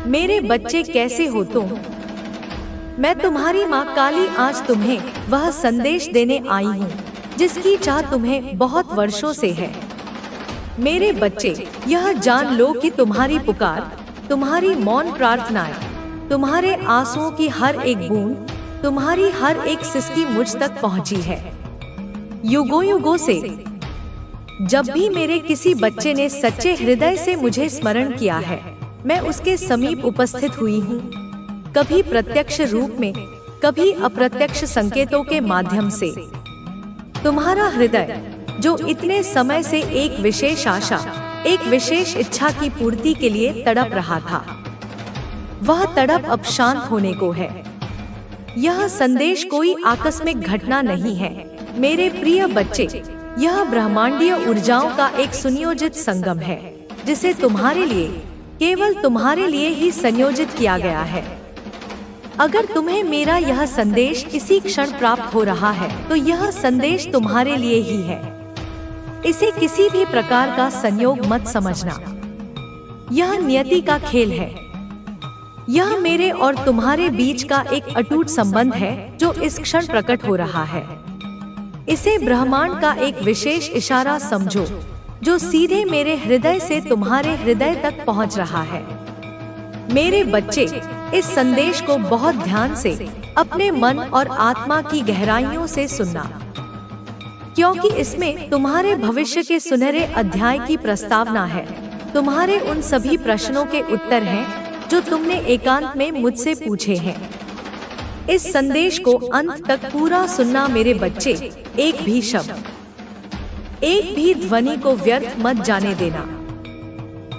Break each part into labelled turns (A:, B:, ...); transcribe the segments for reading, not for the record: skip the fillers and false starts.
A: मेरे बच्चे कैसे हो तुम? मैं तुम्हारी माँ काली आज तुम्हें वह संदेश देने आई हूँ जिसकी चाह तुम्हें बहुत वर्षों से है। मेरे बच्चे, यह जान लो कि तुम्हारी पुकार, तुम्हारी मौन प्रार्थनाएं, तुम्हारे आंसुओं की हर एक बूंद, तुम्हारी हर एक सिसकी मुझ तक पहुँची है। युगों युगों से जब भी मेरे किसी बच्चे ने सच्चे हृदय से मुझे स्मरण किया है, मैं उसके समीप उपस्थित हुई हूँ, कभी प्रत्यक्ष रूप में, कभी अप्रत्यक्ष संकेतों के माध्यम से। तुम्हारा हृदय जो इतने समय से एक विशेष आशा, एक विशेष इच्छा की पूर्ति के लिए तड़प रहा था, वह तड़प अब शांत होने को है। यह संदेश कोई आकस्मिक घटना नहीं है मेरे प्रिय बच्चे, यह ब्रह्मांडीय ऊर्जाओं का एक सुनियोजित संगम है जिसे तुम्हारे लिए, केवल तुम्हारे लिए ही संयोजित किया गया है। अगर तुम्हें मेरा यह संदेश इसी क्षण प्राप्त हो रहा है तो यह संदेश तुम्हारे लिए ही है। इसे किसी भी प्रकार का संयोग मत समझना, यह नियति का खेल है। यह मेरे और तुम्हारे बीच का एक अटूट संबंध है जो इस क्षण प्रकट हो रहा है। इसे ब्रह्मांड का एक विशेष इशारा समझो जो सीधे मेरे हृदय से तुम्हारे हृदय तक पहुंच रहा है। मेरे बच्चे, इस संदेश को बहुत ध्यान से अपने मन और आत्मा की गहराइयों से सुनना, क्योंकि इसमें तुम्हारे भविष्य के सुनहरे अध्याय की प्रस्तावना है। तुम्हारे उन सभी प्रश्नों के उत्तर हैं जो तुमने एकांत में मुझसे पूछे हैं। इस संदेश को अंत तक पूरा सुनना मेरे बच्चे, एक भी शब्द, एक भी ध्वनि को व्यर्थ मत जाने देना।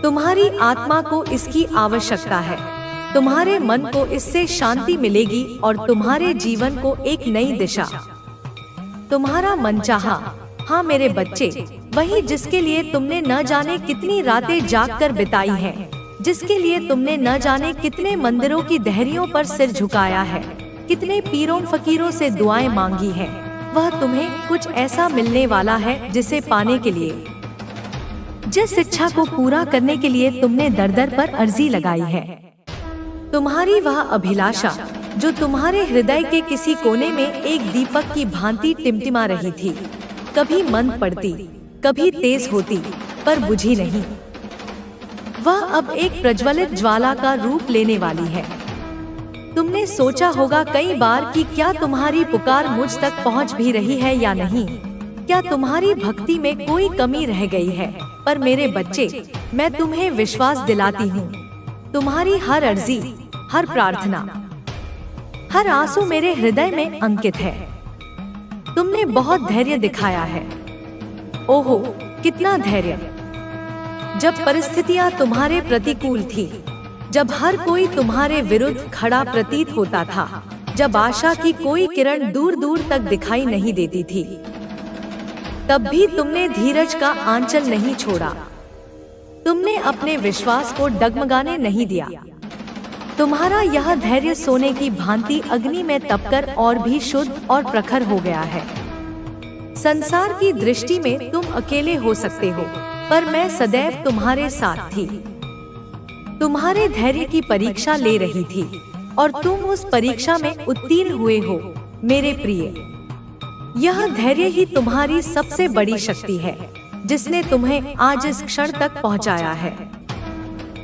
A: तुम्हारी आत्मा को इसकी आवश्यकता है, तुम्हारे मन को इससे शांति मिलेगी और तुम्हारे जीवन को एक नई दिशा। तुम्हारा मनचाहा, हाँ मेरे बच्चे, वही जिसके लिए तुमने न जाने कितनी रातें जागकर बिताई हैं, जिसके लिए तुमने न जाने कितने मंदिरों की दहरियों पर सिर झुकाया है, कितने पीरों फकीरों से दुआएं मांगी हैं, वह तुम्हें कुछ ऐसा मिलने वाला है जिसे पाने के लिए, जिस इच्छा को पूरा करने के लिए तुमने दर दर पर अर्जी लगाई है। तुम्हारी वह अभिलाषा जो तुम्हारे हृदय के किसी कोने में एक दीपक की भांति टिमटिमा रही थी, कभी मंद पड़ती, कभी तेज होती, पर बुझी नहीं, वह अब एक प्रज्वलित ज्वाला का रूप लेने वाली है। तुमने सोचा होगा कई बार कि क्या तुम्हारी पुकार मुझ तक पहुंच भी रही है या नहीं, क्या तुम्हारी भक्ति में कोई कमी रह गई है। पर मेरे बच्चे, मैं तुम्हें विश्वास दिलाती हूँ, तुम्हारी हर अर्जी, हर प्रार्थना, हर आंसू मेरे हृदय में अंकित है। तुमने बहुत धैर्य दिखाया है, ओहो कितना धैर्य, जब परिस्थितियां तुम्हारे प्रतिकूल थी, जब हर कोई तुम्हारे विरुद्ध खड़ा प्रतीत होता था, जब आशा की कोई किरण दूर दूर तक दिखाई नहीं देती थी, तब भी तुमने धीरज का आंचल नहीं छोड़ा। तुमने अपने विश्वास को डगमगाने नहीं दिया। तुम्हारा यह धैर्य सोने की भांति अग्नि में तपकर और भी शुद्ध और प्रखर हो गया है। संसार की दृष्टि में तुम अकेले हो सकते हो, पर मैं सदैव तुम्हारे साथ थी, तुम्हारे धैर्य की परीक्षा ले रही थी और तुम उस परीक्षा में उत्तीर्ण हुए हो मेरे प्रिय। यह धैर्य ही तुम्हारी सबसे बड़ी शक्ति है जिसने तुम्हें आज इस क्षण तक पहुंचाया है।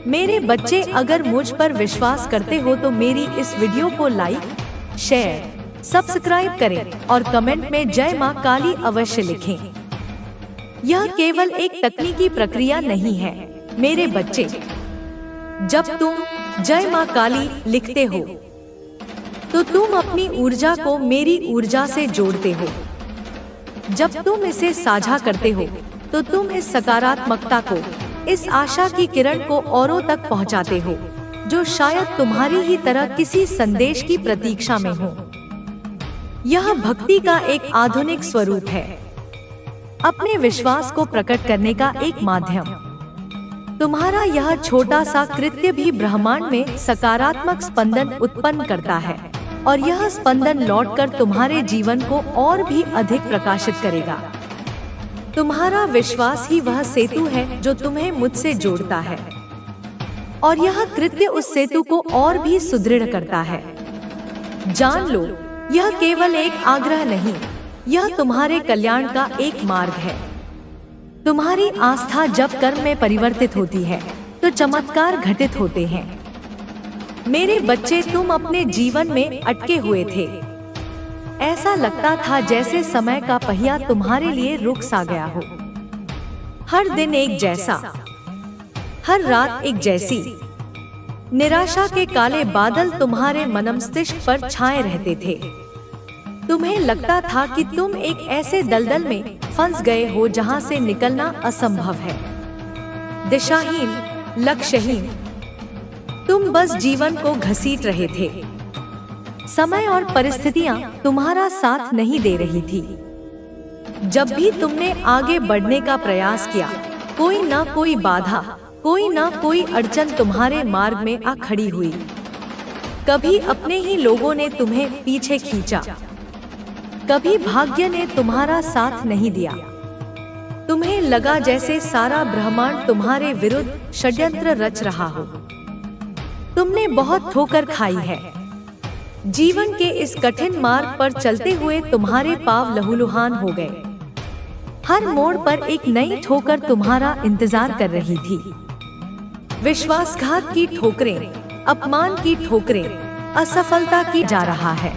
A: मेरे बच्चे, अगर मुझ पर विश्वास करते हो तो मेरी इस वीडियो को लाइक, शेयर, सब्सक्राइब करें और कमेंट में जय मां काली अवश्य लिखें। यह केवल एक तकनीकी प्रक्रिया नहीं है मेरे बच्चे। जब तुम जय मां काली लिखते हो तो तुम अपनी ऊर्जा को मेरी ऊर्जा से जोड़ते हो। जब तुम इसे साझा करते हो तो तुम इस सकारात्मकता को, इस आशा की किरण को औरों तक पहुंचाते हो जो शायद तुम्हारी ही तरह किसी संदेश की प्रतीक्षा में हो। यह भक्ति का एक आधुनिक स्वरूप है, अपने विश्वास को प्रकट करने का एक माध्यम। तुम्हारा यह छोटा सा कृत्य भी ब्रह्मांड में सकारात्मक स्पंदन उत्पन्न करता है और यह स्पंदन लौटकर तुम्हारे जीवन को और भी अधिक प्रकाशित करेगा। तुम्हारा विश्वास ही वह सेतु है जो तुम्हें मुझसे जोड़ता है। और यह कृत्य उस सेतु को और भी सुदृढ़ करता है। जान लो, यह केवल एक आग्रह नहीं, यह तुम्हारे कल्याण का एक मार्ग है। तुम्हारी आस्था जब कर्म में परिवर्तित होती है तो चमत्कार घटित होते हैं। मेरे बच्चे, तुम अपने जीवन में अटके हुए थे। ऐसा लगता था जैसे समय का पहिया तुम्हारे लिए रुक सा गया हो। हर दिन एक जैसा, हर रात एक जैसी। निराशा के काले बादल तुम्हारे मनमस्तिष्क पर छाए रहते थे। तुम्हें लगता था कि तुम एक ऐसे दलदल में फंस गए हो जहां से निकलना असंभव है। दिशाहीन, लक्ष्यहीन, तुम बस जीवन को घसीट रहे थे। समय और परिस्थितियां तुम्हारा साथ नहीं दे रही थी। जब भी तुमने आगे बढ़ने का प्रयास किया, कोई ना कोई बाधा, कोई ना कोई अड़चन तुम्हारे मार्ग में आ खड़ी हुई। कभी अपने ही लोगों ने तुम्हें पीछे खींचा, कभी भाग्य ने तुम्हारा साथ नहीं दिया। तुम्हें लगा जैसे सारा ब्रह्मांड तुम्हारे विरुद्ध षड्यंत्र रच रहा हो। तुमने बहुत ठोकर खाई है। जीवन के इस कठिन मार्ग पर चलते हुए तुम्हारे पांव लहूलुहान हो गए। हर मोड़ पर एक नई ठोकर तुम्हारा इंतजार कर रही थी। विश्वासघात की ठोकरें, अपमान की ठोकरें, असफलता की जा रहा है।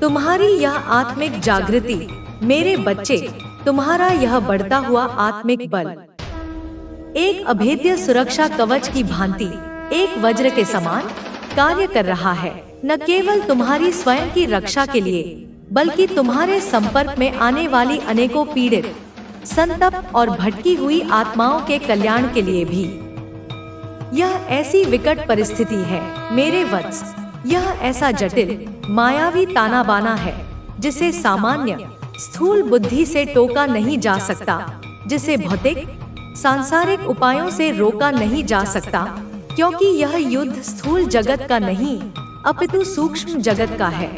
A: तुम्हारी यह आत्मिक जागृति, मेरे बच्चे, तुम्हारा यह बढ़ता हुआ आत्मिक बल एक अभेद्य सुरक्षा कवच की भांति, एक वज्र के समान कार्य कर रहा है। न केवल तुम्हारी स्वयं की रक्षा के लिए, बल्कि तुम्हारे संपर्क में आने वाली अनेकों पीड़ित, संतप्त और भटकी हुई आत्माओं के कल्याण के लिए भी। यह ऐसी विकट परिस्थिति है मेरे वत्स, यह ऐसा जटिल, मायावी ताना बाना है जिसे सामान्य स्थूल बुद्धि से टोका नहीं जा सकता, जिसे भौतिक सांसारिक उपायों से रोका नहीं जा सकता, क्योंकि यह युद्ध स्थूल जगत का नहीं अपितु सूक्ष्म जगत का है,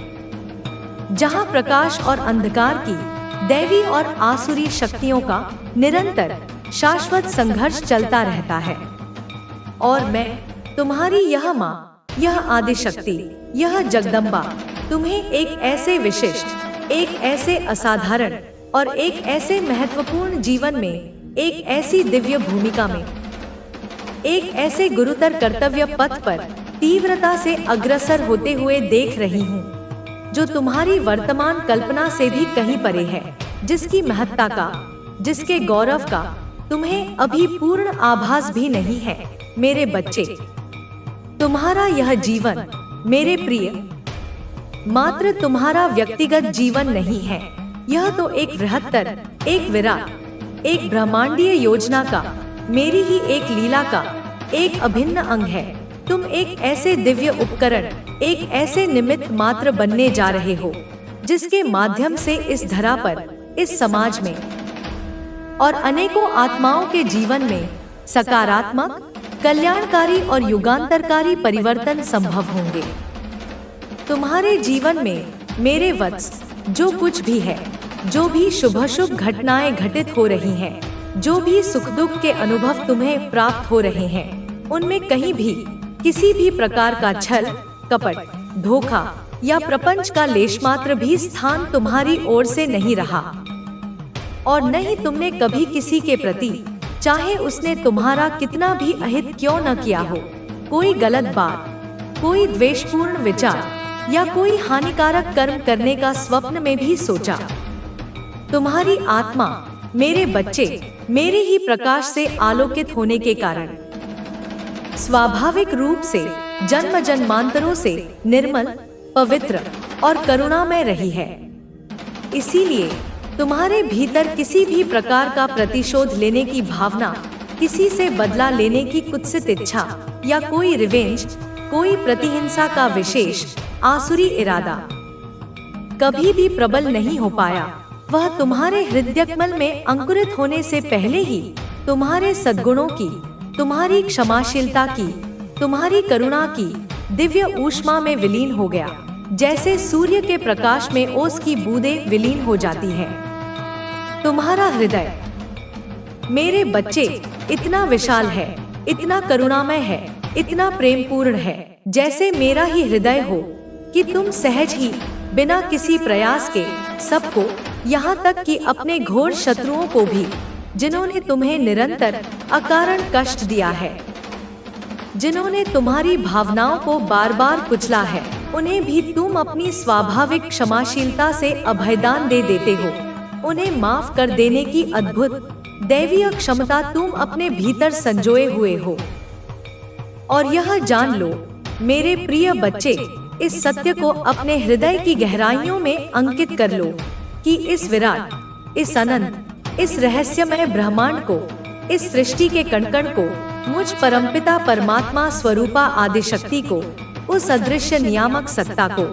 A: जहां प्रकाश और अंधकार की, दैवी और आसुरी शक्तियों का निरंतर शाश्वत संघर्ष चलता रहता है। और मैं, तुम्हारी यह माँ, यह आदिशक्ति, यह जगदम्बा, तुम्हें एक ऐसे विशिष्ट, एक ऐसे असाधारण और एक ऐसे महत्वपूर्ण जीवन में, एक ऐसी दिव्य भूमिका में, एक ऐसे गुरुतर कर्तव्य पथ पर तीव्रता से अग्रसर होते हुए देख रही हूँ, जो तुम्हारी वर्तमान कल्पना से भी कहीं परे है, जिसकी महत्ता का, जिसके गौरव का तुम्हें अभी पूर्ण आभास भी नहीं है। मेरे बच्चे, तुम्हारा यह जीवन, मेरे प्रिय, मात्र तुम्हारा व्यक्तिगत जीवन नहीं है। यह तो एक बृहत्तर, एक विराट, एक ब्रह्मांडीय योजना का, मेरी ही एक लीला का एक अभिन्न अंग है। तुम एक ऐसे दिव्य उपकरण, एक ऐसे निमित्त मात्र बनने जा रहे हो, जिसके माध्यम से इस धरा पर, इस समाज में और अनेकों आत्माओं के जीवन में सकारात्मक, कल्याणकारी और युगांतरकारी परिवर्तन संभव होंगे। तुम्हारे जीवन में मेरे वत्स, जो कुछ भी है, जो भी शुभ घटनाएं घटित हो रही हैं, जो भी सुख दुख के अनुभव तुम्हें प्राप्त हो रहे हैं, उनमें कहीं भी किसी भी प्रकार का छल, कपट, धोखा या प्रपंच का लेशमात्र भी स्थान तुम्हारी ओर से नहीं रहा। और न ही तुमने कभी किसी के प्रति, चाहे उसने तुम्हारा कितना भी अहित क्यों न किया हो, कोई गलत बात, कोई द्वेषपूर्ण विचार या कोई हानिकारक कर्म करने का स्वप्न में भी सोचा। तुम्हारी आत्मा, मेरे बच्चे, मेरे ही प्रकाश से आलोकित होने के कारण स्वाभाविक रूप से जन्म जन्मांतरों से निर्मल, पवित्र और करुणामय रही है। इसीलिए तुम्हारे भीतर किसी भी प्रकार का प्रतिशोध लेने की भावना, किसी से बदला लेने की कुत्सित इच्छा या कोई रिवेंज, कोई प्रतिहिंसा का विशेष आसुरी इरादा कभी भी प्रबल नहीं हो पाया। वह तुम्हारे हृदयकमल में अंकुरित होने से पहले ही तुम्हारे सद्गुणों की, तुम्हारी क्षमाशीलता की, तुम्हारी करुणा की दिव्य ऊष्मा में विलीन हो गया, जैसे सूर्य के प्रकाश में ओस की बूंदें विलीन हो जाती हैं। तुम्हारा हृदय, मेरे बच्चे, इतना विशाल है, इतना करुणामय है इतना प्रेमपूर्ण है जैसे मेरा ही हृदय हो, कि तुम सहज ही बिना किसी प्रयास के सबको, यहाँ तक कि अपने घोर शत्रुओं को भी, जिन्होंने तुम्हें निरंतर अकारण कष्ट दिया है, जिन्होंने तुम्हारी भावनाओं को बार बार कुचला है, उन्हें भी तुम अपनी स्वाभाविक क्षमाशीलता से अभयदान दे देते हो। उन्हें माफ कर देने की अद्भुत दैवीय क्षमता तुम अपने भीतर संजोए हुए हो। और यह जान लो मेरे प्रिय बच्चे, इस सत्य को अपने हृदय की गहराइयों में अंकित कर लो कि इस विराट, इस अनंत, इस रहस्यमय ब्रह्मांड को, इस सृष्टि के कण-कण को, मुझ परमपिता परमात्मा स्वरूपा आदिशक्ति को, उस अदृश्य नियामक सत्ता को,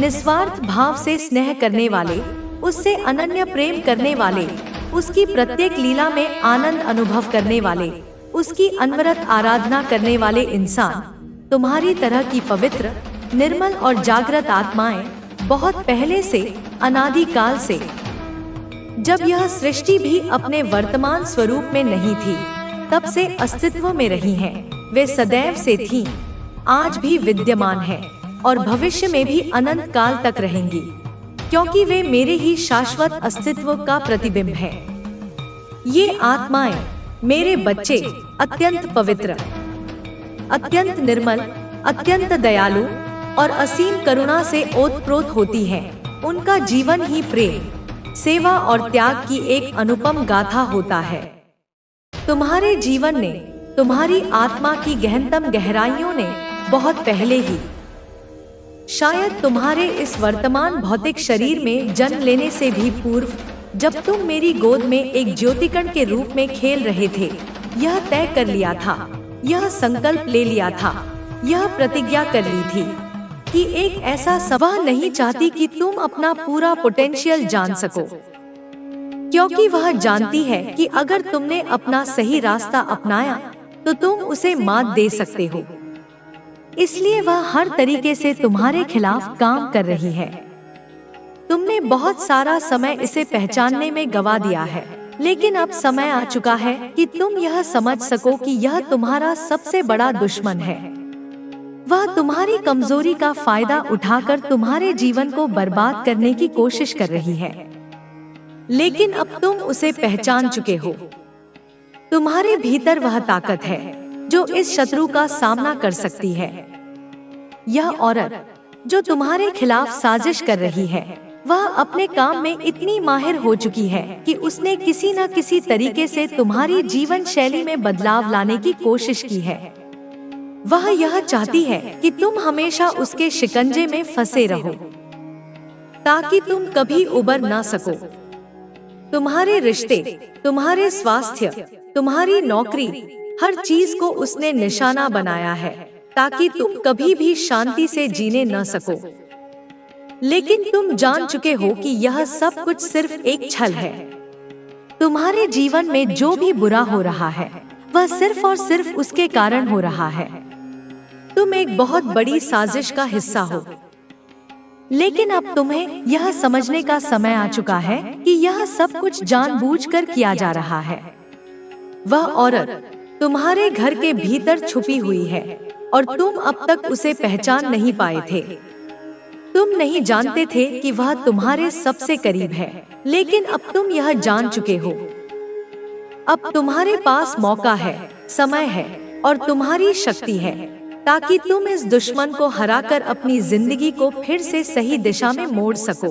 A: निस्वार्थ भाव से स्नेह करने वाले, उससे अनन्य प्रेम करने वाले, उसकी प्रत्येक लीला में आनंद अनुभव करने वाले, उसकी अनवरत आराधना करने वाले इंसान, तुम्हारी तरह की पवित्र, निर्मल और जागृत आत्माएं बहुत पहले से, अनादि काल से, जब यह सृष्टि भी अपने वर्तमान स्वरूप में नहीं थी, तब से अस्तित्व में रही हैं। वे सदैव से थीं, आज भी विद्यमान हैं और भविष्य में भी अनंत काल तक रहेंगी, क्योंकि वे मेरे ही शाश्वत अस्तित्व का प्रतिबिंब हैं। ये आत्माएं, मेरे बच्चे, अत्यंत पवित्र, अत्यंत निर्मल, अत्यंत दयालु और असीम करुणा से ओतप्रोत होती हैं। उनका जीवन ही प्रेम, सेवा और त्याग की एक अनुपम गाथा होता है। तुम्हारे जीवन ने, तुम्हारी आत्मा की गहनतम गहराइयों ने बहुत पहले ही, शायद तुम्हारे इस वर्तमान भौतिक शरीर में जन्म लेने से भी पूर्व, जब तुम मेरी गोद में एक ज्योतिकण के रूप में खेल रहे थे, यह तय कर लिया था, यह संकल्प ले लिया था, यह प्रतिज्ञा कर ली थी कि एक ऐसा वह नहीं चाहती कि तुम अपना पूरा पोटेंशियल जान सको, क्योंकि वह जानती है कि अगर तुमने अपना सही रास्ता अपनाया तो तुम उसे मात दे सकते हो। इसलिए वह हर तरीके से तुम्हारे खिलाफ काम कर रही है। तुमने बहुत सारा समय इसे पहचानने में गवा दिया है, लेकिन अब समय आ चुका है कि तुम यह समझ सको कि यह तुम्हारा सबसे बड़ा दुश्मन है। वह तुम्हारी कमजोरी का फायदा उठाकर तुम्हारे जीवन को बर्बाद करने की कोशिश कर रही है, लेकिन अब तुम उसे पहचान चुके हो। तुम्हारे भीतर वह ताकत है जो इस शत्रु का सामना कर सकती है। यह औरत जो तुम्हारे खिलाफ साजिश कर रही है, वह अपने काम में इतनी माहिर हो चुकी है कि उसने किसी न किसी तरीके से तुम्हारी जीवन शैली में बदलाव लाने की कोशिश की है। वह यह चाहती है कि तुम हमेशा उसके शिकंजे में फंसे रहो, ताकि तुम कभी उबर ना सको। तुम्हारे रिश्ते, तुम्हारे स्वास्थ्य, तुम्हारी नौकरी, हर चीज को उसने निशाना बनाया है, ताकि तुम कभी भी शांति से जीने न सको। लेकिन तुम जान चुके हो कि यह सब कुछ सिर्फ एक छल है। तुम्हारे जीवन में जो भी बुरा हो रहा है, वह सिर्फ और सिर्फ उसके कारण हो रहा है। तुम एक बहुत बड़ी साजिश का हिस्सा हो, लेकिन अब तुम्हें यह समझने का समय आ चुका है कि यह सब कुछ जानबूझकर किया जा रहा है। वह औरत तुम्हारे घर के भीतर छुपी हुई है और तुम अब तक उसे पहचान नहीं पाए थे। तुम नहीं जानते थे कि वह तुम्हारे सबसे करीब है, लेकिन अब तुम यह जान चुके हो। अब तुम्हारे पास मौका है, समय है और तुम्हारी शक्ति है, ताकि तुम इस दुश्मन को हराकर अपनी जिंदगी को फिर से सही दिशा में मोड़ सको।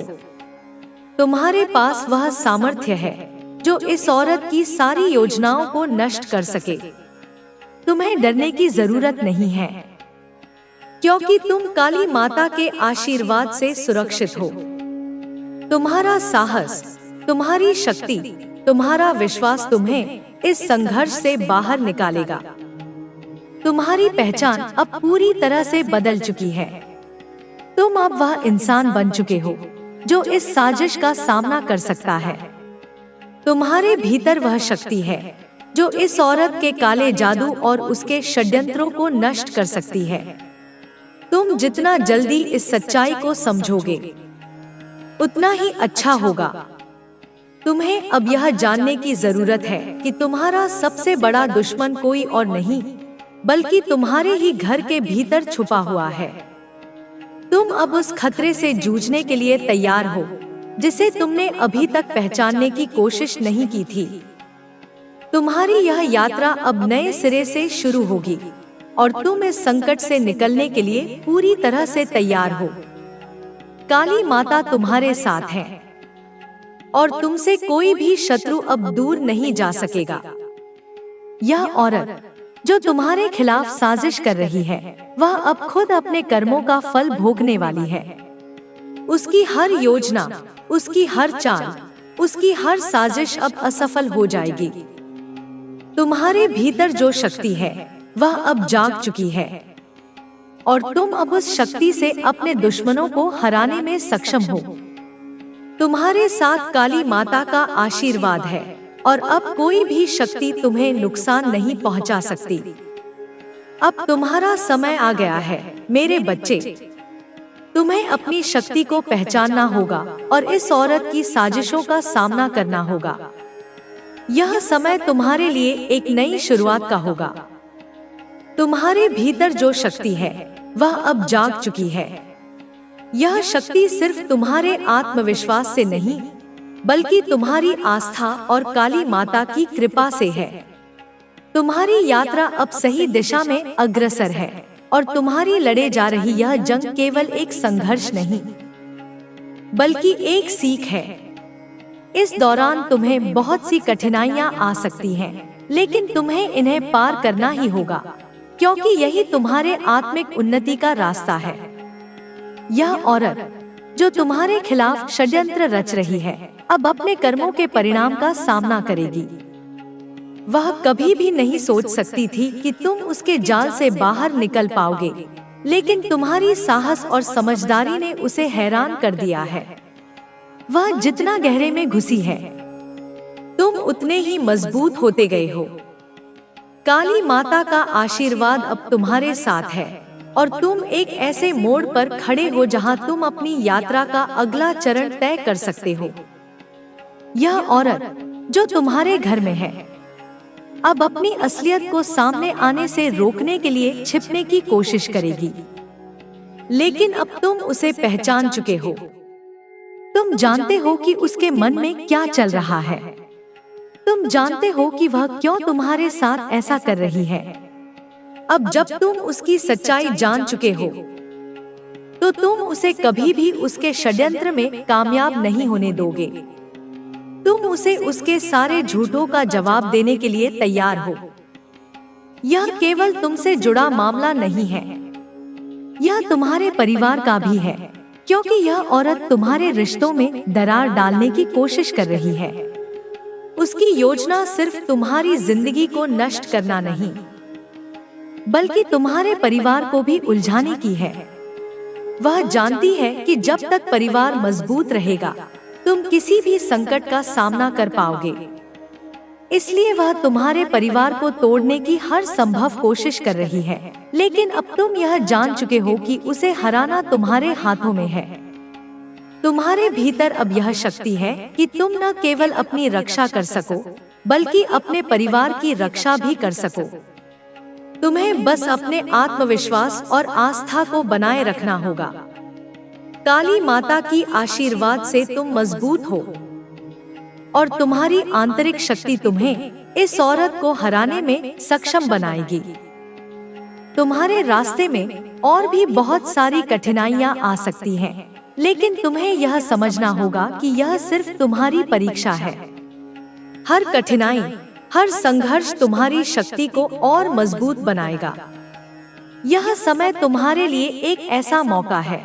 A: तुम्हारे पास वह सामर्थ्य है जो इस औरत की सारी योजनाओं को नष्ट कर सके। तुम्हें डरने की जरूरत नहीं है, क्योंकि तुम काली माता के आशीर्वाद से सुरक्षित हो। तुम्हारा साहस, तुम्हारी शक्ति, तुम्हारा विश्वास तुम्हें इस संघर्ष से बाहर निकालेगा। तुम्हारी पहचान अब पूरी तरह से बदल चुकी है। तुम अब वह इंसान बन चुके हो जो इस साजिश का सामना कर सकता है। तुम्हारे भीतर वह शक्ति है जो इस औरत के काले जादू और उसके षड्यंत्रों को नष्ट कर सकती है। तुम जितना जल्दी इस सच्चाई को समझोगे, उतना ही अच्छा होगा। तुम्हें अब यह जानने की जरूरत है कि तुम्हारा सबसे बड़ा दुश्मन कोई और नहीं, बल्कि तुम्हारे ही घर के भीतर छुपा हुआ है। तुम अब उस खतरे से जूझने के लिए तैयार हो जिसे तुमने अभी तक पहचानने की कोशिश नहीं की थी। तुम्हारी यह यात्रा अब नए सिरे से शुरू होगी और तुम इस संकट से निकलने के लिए पूरी तरह से तैयार हो। काली माता तुम्हारे साथ है और तुमसे कोई भी शत्रु अब दूर नहीं जा सकेगा। यह औरत जो तुम्हारे खिलाफ साजिश कर रही है, वह अब खुद अपने कर्मों का फल भोगने वाली है। उसकी हर योजना, उसकी हर चाल, उसकी हर साजिश अब असफल हो जाएगी। तुम्हारे भीतर जो शक्ति है वह अब जाग चुकी है और तुम अब उस शक्ति से अपने दुश्मनों को हराने में सक्षम हो। तुम्हारे साथ काली माता का आशीर्वाद है और अब कोई भी शक्ति तुम्हें नुकसान नहीं पहुंचा सकती। अब तुम्हारा समय आ गया है मेरे बच्चे। तुम्हें अपनी शक्ति को पहचानना होगा और इस औरत की साजिशों का सामना करना होगा। यह समय तुम्हारे लिए एक नई शुरुआत का होगा। तुम्हारे भीतर जो शक्ति है वह अब जाग चुकी है। यह शक्ति सिर्फ तुम्हारे आत्मविश्वास से नहीं, बल्कि तुम्हारी आस्था और काली माता की कृपा से है। तुम्हारी यात्रा अब सही दिशा में अग्रसर है और तुम्हारी लड़े जा रही यह जंग केवल एक संघर्ष नहीं, बल्कि एक सीख है। इस दौरान तुम्हें बहुत सी कठिनाइयां आ सकती हैं, लेकिन तुम्हें इन्हें पार करना ही होगा, क्योंकि यही तुम्हारे आत्मिक उन्नति का रास्ता है। यह औरत जो तुम्हारे खिलाफ षड्यंत्र रच रही है, अब अपने कर्मों के परिणाम का सामना करेगी। वह कभी भी नहीं सोच सकती थी कि तुम उसके जाल से बाहर निकल पाओगे, लेकिन तुम्हारी साहस और समझदारी ने उसे हैरान कर दिया है। वह जितना गहरे में घुसी है, तुम उतने ही मजबूत होते गए हो। काली माता का आशीर्वाद अब तुम्हारे साथ है और तुम एक ऐसे मोड़ पर खड़े हो जहां तुम अपनी यात्रा का अगला चरण तय कर सकते हो। यह औरत जो तुम्हारे घर में है, अब अपनी असलियत को सामने आने से रोकने के लिए छिपने की कोशिश करेगी, लेकिन अब तुम उसे पहचान चुके हो। तुम जानते हो कि उसके मन में क्या चल रहा है। तुम जानते हो कि वह क्यों तुम्हारे साथ ऐसा कर रही है। अब जब तुम उसकी सच्चाई जान चुके हो, तो तुम उसे कभी भी उसके षड्यंत्र में कामयाब नहीं होने दोगे। तुम उसे उसके सारे झूठों का जवाब देने के लिए तैयार हो। यह केवल तुमसे जुड़ा मामला नहीं है, यह तुम्हारे परिवार का भी है, क्योंकि यह औरत तुम्हारे रिश्तों में दरार डालने की कोशिश कर रही है। उसकी योजना सिर्फ तुम्हारी जिंदगी को नष्ट करना नहीं, बल्कि तुम्हारे परिवार को भी उलझाने की है। वह जानती है कि जब तक परिवार मजबूत रहेगा, तुम किसी भी संकट का सामना कर पाओगे। इसलिए वह तुम्हारे परिवार को तोड़ने की हर संभव कोशिश कर रही है, लेकिन अब तुम यह जान चुके हो कि उसे हराना तुम्हारे हाथों में है। तुम्हारे भीतर अब यह शक्ति है कि तुम न केवल अपनी रक्षा कर सको, बल्कि अपने परिवार की रक्षा भी कर सको। तुम्हें बस अपने आत्मविश्वास और आस्था को बनाए रखना होगा। काली माता की आशीर्वाद से तुम मजबूत हो और तुम्हारी आंतरिक शक्ति तुम्हें इस औरत को हराने में सक्षम बनाएगी। तुम्हारे रास्ते में और भी बहुत सारी कठिनाइयां आ सकती हैं, लेकिन तुम्हें यह समझना होगा कि यह सिर्फ तुम्हारी परीक्षा है। हर कठिनाई, हर संघर्ष तुम्हारी शक्ति को और मजबूत बनाएगा। यह समय तुम्हारे लिए एक ऐसा मौका है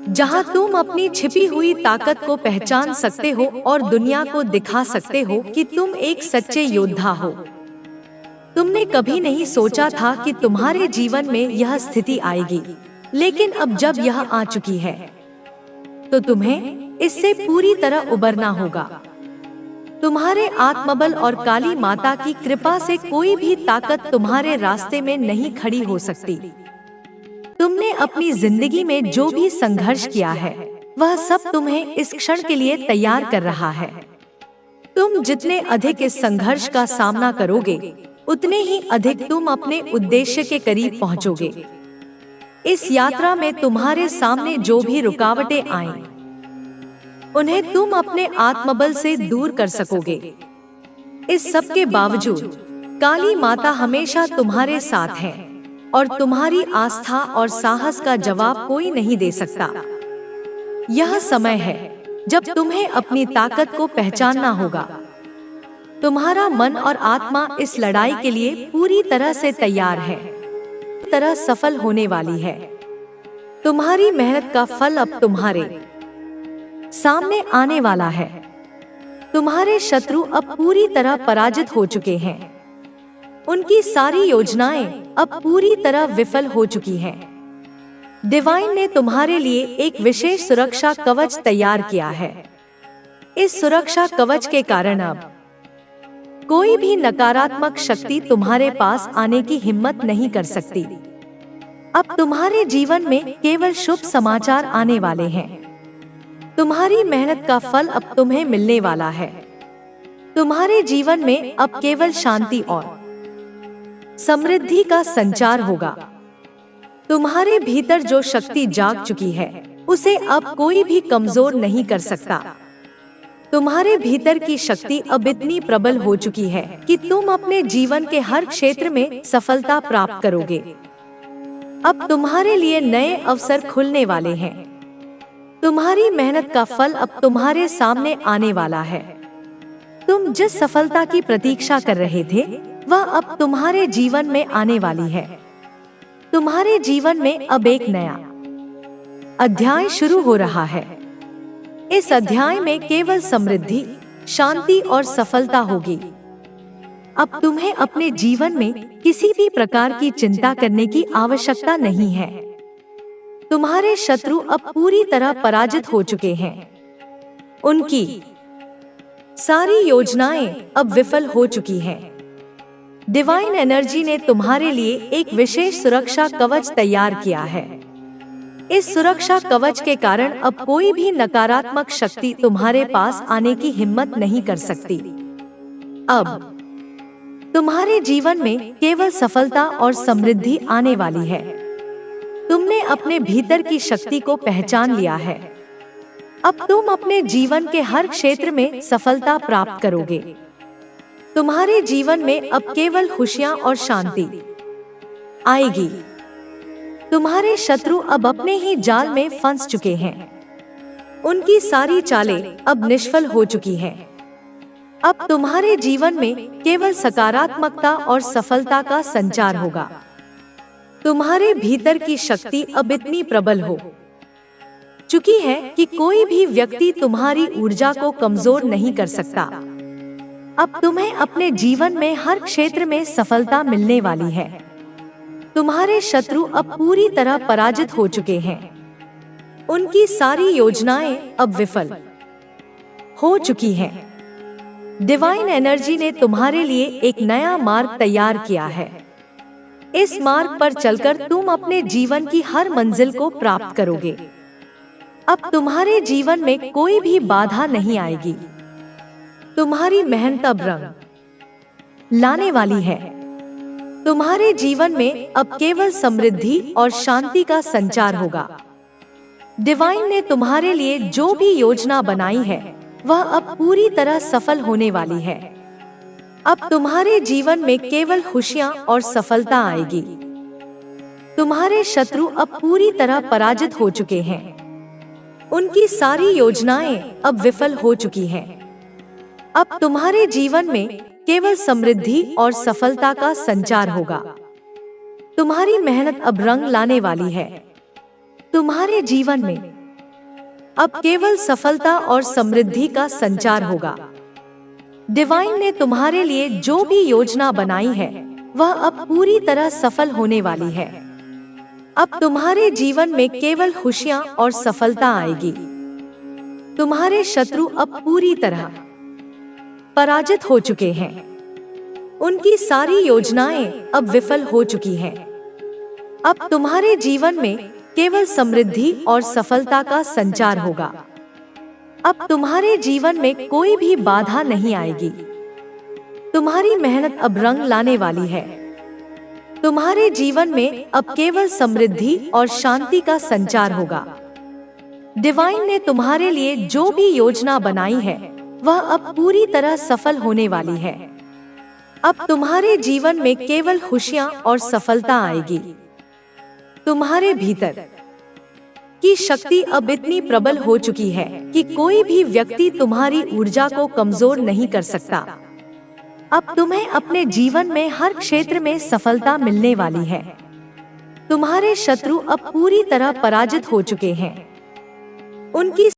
A: जहां तुम अपनी छिपी हुई ताकत को पहचान सकते हो और दुनिया को दिखा सकते हो कि तुम एक सच्चे योद्धा हो। तुमने कभी नहीं सोचा था कि तुम्हारे जीवन में यह स्थिति आएगी, लेकिन अब जब यह आ चुकी है, तो तुम्हें इससे पूरी तरह उबरना होगा। तुम्हारे आत्मबल और काली माता की कृपा से कोई भी ताकत तुम्हारे रास्ते में नहीं खड़ी हो सकती। तुमने अपनी जिंदगी में जो भी संघर्ष किया है, वह सब तुम्हें इस क्षण के लिए तैयार कर रहा है। तुम जितने अधिक इस संघर्ष का सामना करोगे, उतने ही अधिक तुम अपने उद्देश्य के करीब पहुंचोगे। इस यात्रा में तुम्हारे सामने जो भी रुकावटें आएं, उन्हें तुम अपने आत्मबल से दूर कर सकोगे। इस सब के बावजूद काली माता हमेशा तुम्हारे साथ है और तुम्हारी आस्था और साहस का जवाब कोई नहीं दे सकता। यह समय है जब तुम्हें अपनी ताकत को पहचानना होगा। तुम्हारा मन और आत्मा इस लड़ाई के लिए पूरी तरह से तैयार है, तरह सफल होने वाली है। तुम्हारी मेहनत का फल अब तुम्हारे सामने आने वाला है। तुम्हारे शत्रु अब पूरी तरह पराजित हो चुके हैं। उनकी सारी योजनाएं अब पूरी तरह विफल हो चुकी हैं। डिवाइन ने तुम्हारे लिए एक विशेष सुरक्षा कवच तैयार किया है। इस सुरक्षा कवच के कारण अब कोई भी नकारात्मक शक्ति तुम्हारे पास आने की हिम्मत नहीं कर सकती। अब तुम्हारे जीवन में केवल शुभ समाचार आने वाले हैं। तुम्हारी मेहनत का फल अब तुम्हें मिलने वाला है। तुम्हारे जीवन में अब केवल शांति और समृद्धि का संचार होगा। तुम्हारे भीतर जो शक्ति जाग चुकी है, उसे अब कोई भी कमजोर नहीं कर सकता। तुम्हारे भीतर की शक्ति अब इतनी प्रबल हो चुकी है कि तुम अपने जीवन के हर क्षेत्र में सफलता प्राप्त करोगे। अब तुम्हारे लिए नए अवसर खुलने वाले हैं। तुम्हारी मेहनत का फल अब तुम्हारे सामने आने वाला है। तुम जिस सफलता की प्रतीक्षा कर रहे थे, वह अब तुम्हारे जीवन में आने वाली है। तुम्हारे जीवन में अब एक नया अध्याय शुरू हो रहा है। इस अध्याय में केवल समृद्धि, शांति और सफलता होगी। अब तुम्हें अपने जीवन में किसी भी प्रकार की चिंता करने की आवश्यकता नहीं है। तुम्हारे शत्रु अब पूरी तरह पराजित हो चुके हैं। उनकी सारी योजनाएं अब विफल हो चुकी हैं। डिवाइन एनर्जी ने तुम्हारे लिए एक विशेष सुरक्षा कवच तैयार किया है। इस सुरक्षा कवच के कारण अब कोई भी नकारात्मक शक्ति तुम्हारे पास आने की हिम्मत नहीं कर सकती। अब तुम्हारे जीवन में केवल सफलता और समृद्धि आने वाली है। तुमने अपने भीतर की शक्ति को पहचान लिया है। अब तुम अपने जीवन के हर क्षेत्र में सफलता प्राप्त करोगे। तुम्हारे जीवन में अब केवल खुशियां और शांति आएगी। तुम्हारे शत्रु अब अपने ही जाल में फंस चुके हैं। उनकी सारी चालें अब निष्फल हो चुकी हैं। अब तुम्हारे जीवन में केवल सकारात्मकता और सफलता का संचार होगा। तुम्हारे भीतर की शक्ति अब इतनी प्रबल हो चुकी है कि कोई भी व्यक्ति तुम्हारी ऊर्जा को कमजोर नहीं कर सकता। अब तुम्हें अपने जीवन में हर क्षेत्र में सफलता मिलने वाली है। तुम्हारे शत्रु अब पूरी तरह पराजित हो चुके हैं। उनकी सारी योजनाएं अब विफल हो चुकी हैं। डिवाइन एनर्जी ने तुम्हारे लिए एक नया मार्ग तैयार किया है। इस मार्ग पर चलकर तुम अपने जीवन की हर मंजिल को प्राप्त करोगे। अब तुम्हारे जीवन में कोई भी बाधा नहीं आएगी। तुम्हारी मेहनत अब रंग लाने वाली है। तुम्हारे जीवन में अब केवल समृद्धि और शांति का संचार होगा। डिवाइन ने तुम्हारे लिए जो भी योजना बनाई है, वह अब पूरी तरह सफल होने वाली है। अब तुम्हारे जीवन में केवल खुशियां और सफलता आएगी। तुम्हारे शत्रु अब पूरी तरह पराजित हो चुके हैं। उनकी सारी योजनाएं अब विफल हो चुकी हैं। अब तुम्हारे जीवन में केवल समृद्धि और सफलता का संचार होगा। तुम्हारी मेहनत अब रंग लाने वाली है। तुम्हारे जीवन में अब केवल सफलता और समृद्धि का संचार होगा। डिवाइन ने तुम्हारे लिए जो भी योजना बनाई है, वह अब पूरी तरह सफल होने वाली है। अब तुम्हारे जीवन में केवल खुशियां और सफलता आएगी। तुम्हारे शत्रु अब पूरी तरह पराजित हो चुके हैं। उनकी सारी योजनाएं अब विफल हो चुकी हैं। अब तुम्हारे जीवन में केवल समृद्धि और सफलता का संचार होगा। अब तुम्हारे जीवन में कोई भी बाधा नहीं आएगी। तुम्हारी मेहनत अब रंग लाने वाली है। तुम्हारे जीवन में अब केवल समृद्धि और शांति का संचार होगा। डिवाइन ने तुम्हारे लिए जो भी योजना बनाई है वह अब पूरी तरह सफल होने वाली है। अब तुम्हारे जीवन में केवल खुशियां और सफलता आएगी। तुम्हारे भीतर की शक्ति अब इतनी प्रबल हो चुकी है कि कोई भी व्यक्ति तुम्हारी ऊर्जा को कमजोर नहीं कर सकता। अब तुम्हें अपने जीवन में हर क्षेत्र में सफलता मिलने वाली है। तुम्हारे शत्रु अब पूरी तरह पराजित हो चुके हैं। उनकी